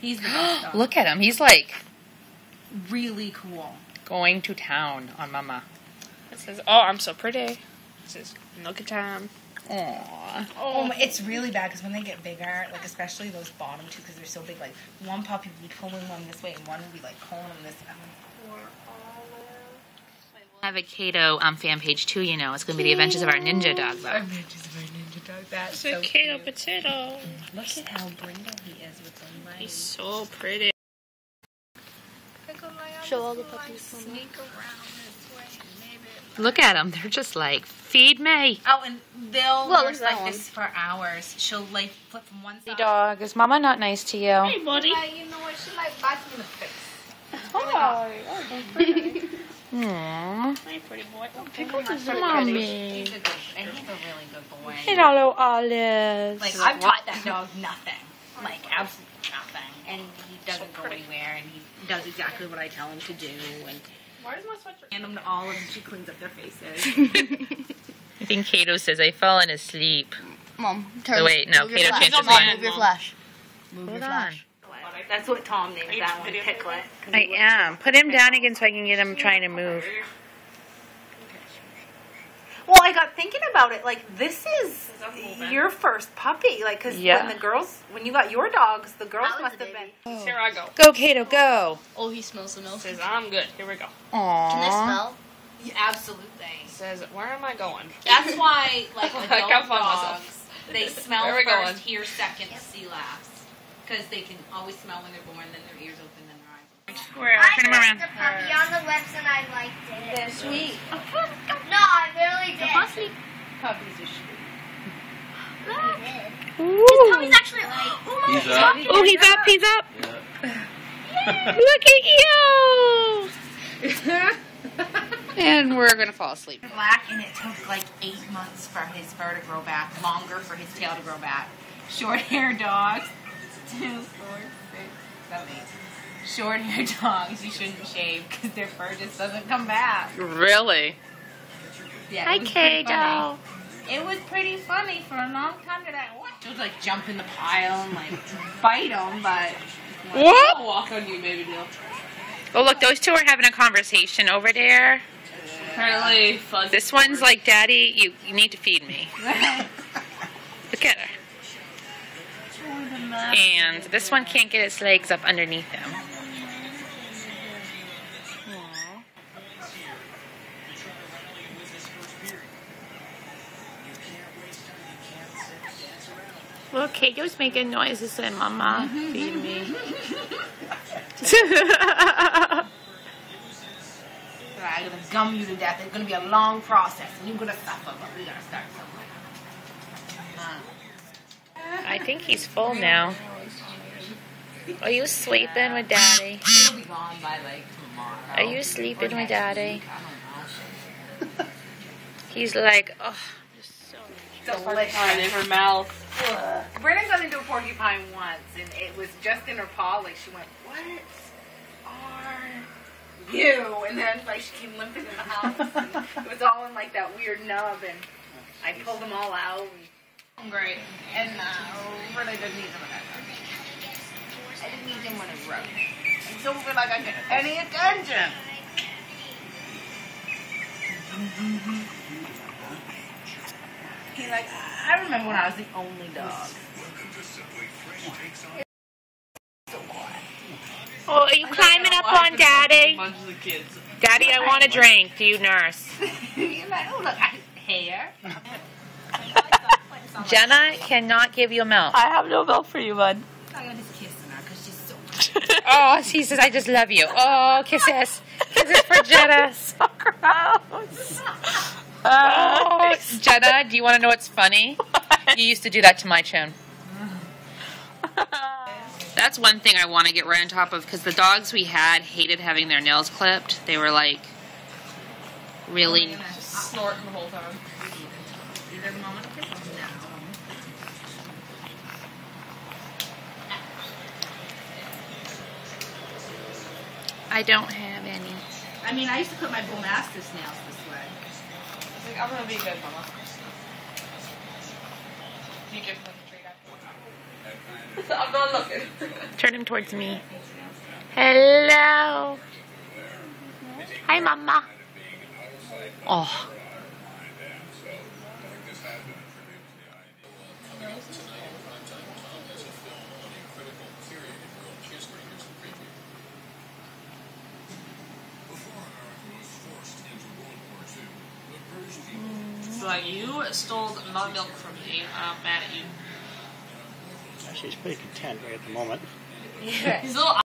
He's the best dog. Look at him. He's like really cool. Going to town on Mama. It says, "Oh, I'm so pretty." It says, "Milk time." Aww. Oh, it's really bad because when they get bigger, like especially those bottom two, because they're so big, like one puppy would be pulling one this way and one would be like pulling them this way. I have a Cato fan page too, you know. It's going to be the adventures of our ninja dog, though. Adventures of our ninja dog. That's It's so a Cato cute. Potato. Look at how brindle he is with the legs. He's so pretty. Show all the puppies. Sneak around this way and maybe. Look at them. They're just like, feed me. Oh, and they'll Well, nurse there's that like one. this for hours. She'll like flip from one side. Dog, is Mama not nice to you? Hey, buddy. You know what? She like bites me in the face. Aww. Hey, pretty boy. Oh, Mommy. He's a good, and he's a really good boy. Hello, Olive. Like I've taught that dog nothing, like absolutely nothing, and he doesn't go anywhere, and he does exactly what I tell him to do. And Why does my sweatshirt? hand them to Olive, and she cleans up their faces. I think Cato says, I've fallen asleep. Mom, turn. Oh, wait, no, move your Cato flash. changed his Mom, mind. move your flash. Move Hold your on. flash. That's what Tom named that one, Picklet. I am. Put him down again so I can get him trying to move. Well, I got thinking about it. Like, this is your first puppy. Like, because Yeah. when you got your dogs, the girls That was must the have been. Here I go. Go, Cato, go. Oh, he smells the milk. Says, I'm good. Here we go. Aww. Can they smell? Yeah, absolutely. Says, where am I going? That's why, like, I adult can't find dogs, myself. they smell Where are we first, going? hear second, see last. Because they can always smell when they're born, then their ears open, then their eyes open. Square. I Turn him put around. the puppy on the lips and I liked it. They're sweet. No, I really did. Puppies are sweet. Tommy's actually like, He's up. Oh, he's up, he's up. Yeah. Look at you. And we're going to fall asleep. Black, and it took like 8 months for his fur to grow back, longer for his tail to grow back. Short hair dogs, 2, 4, 6, 7, 8. Short hair dogs, you shouldn't shave because their fur just doesn't come back. Really? Yeah, Hi, it was pretty Cato. funny. It was pretty funny for a long time. That I watched. It would like jump in the pile and like bite them, but What? I'll walk on you, baby deal. Oh, look, those two are having a conversation over there. Apparently, fuzzy. This one's like, Daddy, you need to feed me. Look at her. And this one can't get its legs up underneath him. Aww. Look, Cato's making noises saying, Mama, feed me. I'm gonna gum you to death. It's gonna be a long process, and you're gonna suffer, but we gotta start somewhere. I think he's full now. Are you sleeping with Daddy? It'll be gone by like tomorrow. Are you sleeping Or with next Daddy? week. I don't know. He's like, oh, just so Delicious. in her mouth. Brenda got into a porcupine once, and it was just in her paw. Like she went, "What are you?" And then like she came limping in the house. And it was all in like that weird nub, and I pulled them all out. And great, and really didn't need them in that. I didn't need them when it broke. And so we're like, I get any attention. He's like, I remember when I was the only dog. Oh, are you climbing up on Daddy? Bunches of kids. Daddy, I want a drink. Do you nurse? You're like, oh look, hair. Jenna cannot give you milk. I have no milk for you, bud. I'm just kissing her because she's so. Oh, she says, I just love you. Oh, kisses. Kisses for Jenna. So gross. Oh, Jenna, do you want to know what's funny? You used to do that to my chin. That's one thing I want to get right on top of, because the dogs we had hated having their nails clipped. They were like, really... Just snorting the whole time. I don't have any. I mean, I used to put my bull mastiff nails this way. It's like, I'm gonna be good, Mama. You give them the treat after. I'm not looking. Turn him towards me. Hello. Hi, Mama. Oh. So you stole my milk from me. I'm mad at you. She's pretty content right at the moment. He's a little